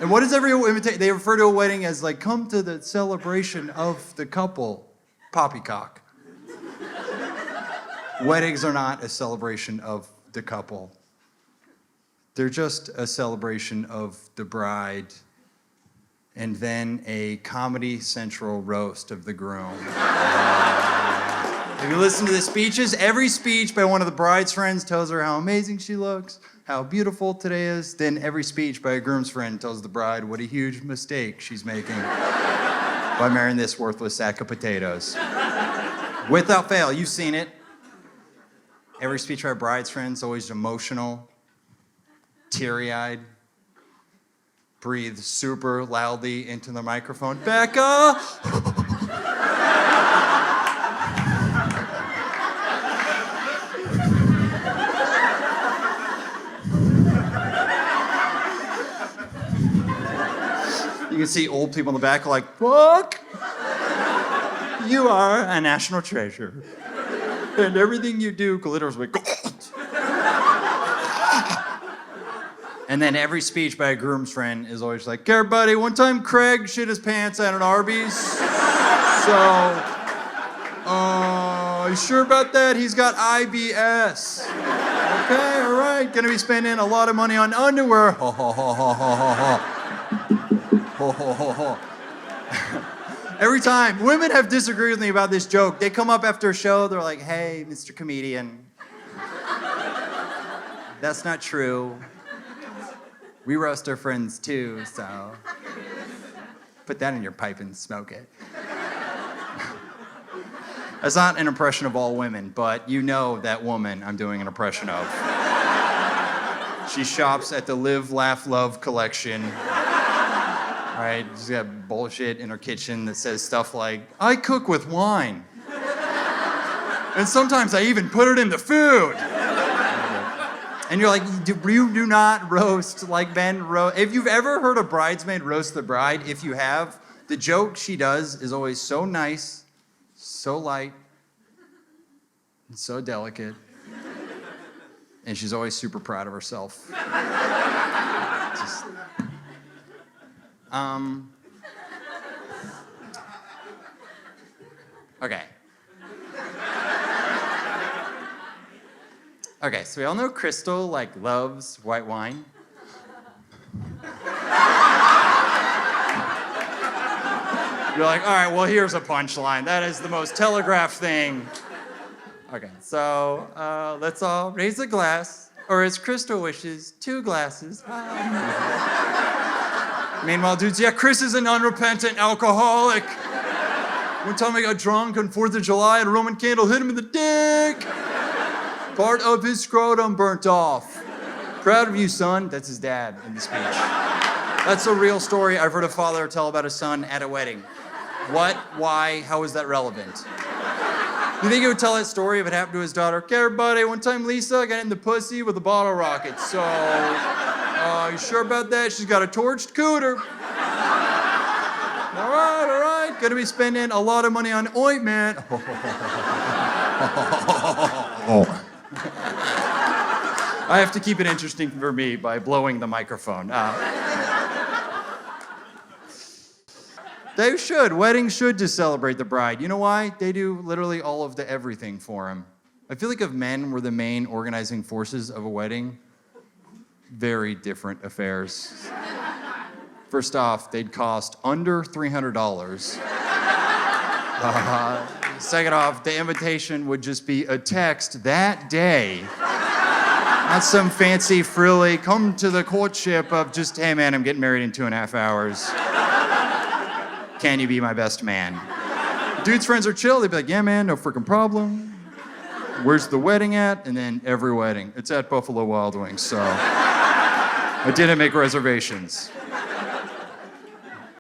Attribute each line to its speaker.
Speaker 1: And what does every invitation? They refer to a wedding as like, come to the celebration of the couple. Poppycock. Weddings are not a celebration of the couple. They're just a celebration of the bride and then a Comedy Central roast of the groom. If you listen to the speeches, every speech by one of the bride's friends tells her how amazing she looks, how beautiful today is. Then every speech by a groom's friend tells the bride what a huge mistake she's making by marrying this worthless sack of potatoes. Without fail, you've seen it. Every speech by a bride's friend is always emotional, teary-eyed, breathe super loudly into the microphone. Becca! You can see old people in the back like, fuck! You are a national treasure. And everything you do glitters with gold. And then every speech by a groom's friend is always like, "Care, buddy, one time Craig shit his pants at an Arby's. So, you sure about that? He's got IBS. Okay, all right. Gonna be spending a lot of money on underwear. Ho, ho, ho, ho, ho, ho, ho. Ho, ho, ho, ho." Every time, women have disagreed with me about this joke. They come up after a show, they're like, "Hey, Mr. Comedian, that's not true. We roast our friends too, so put that in your pipe and smoke it." That's not an impression of all women, but you know that woman I'm doing an impression of. She shops at the Live, Laugh, Love collection. Right? She's got bullshit in her kitchen that says stuff like, "I cook with wine. And sometimes I even put it in the food." And you're like, you do not roast like men roast. If you've ever heard a bridesmaid roast the bride, if you have, the joke she does is always so nice, so light, and so delicate. And she's always super proud of herself. Just, okay. Okay, so we all know Crystal, like, loves white wine. You're like, all right, well, here's a punchline. That is the most telegraphed thing. Okay, so let's all raise a glass, or as Crystal wishes, 2 glasses. Meanwhile, dudes, yeah, Chris is an unrepentant alcoholic. One time I got drunk on 4th of July and a Roman candle hit him in the dick. Part of his scrotum burnt off. Proud of you, son. That's his dad in the speech. That's a real story I've heard a father tell about his son at a wedding. What? Why? How is that relevant? You think he would tell that story if it happened to his daughter? "Okay, everybody, one time Lisa got in the pussy with a bottle rocket. So, you sure about that? She's got a torched cooter. All right. Gonna be spending a lot of money on ointment." I have to keep it interesting for me by blowing the microphone. They should. Weddings should just celebrate the bride. You know why? They do literally all of the everything for him. I feel like if men were the main organizing forces of a wedding, very different affairs. First off, they'd cost under $300. Second off, the invitation would just be a text that day. Not some fancy, frilly, come to the courtship of just, "Hey man, I'm getting married in 2.5 hours. Can you be my best man?" Dude's friends are chill. They'd be like, "Yeah man, no freaking problem. Where's the wedding at?" And then every wedding, "It's at Buffalo Wild Wings, so I didn't make reservations."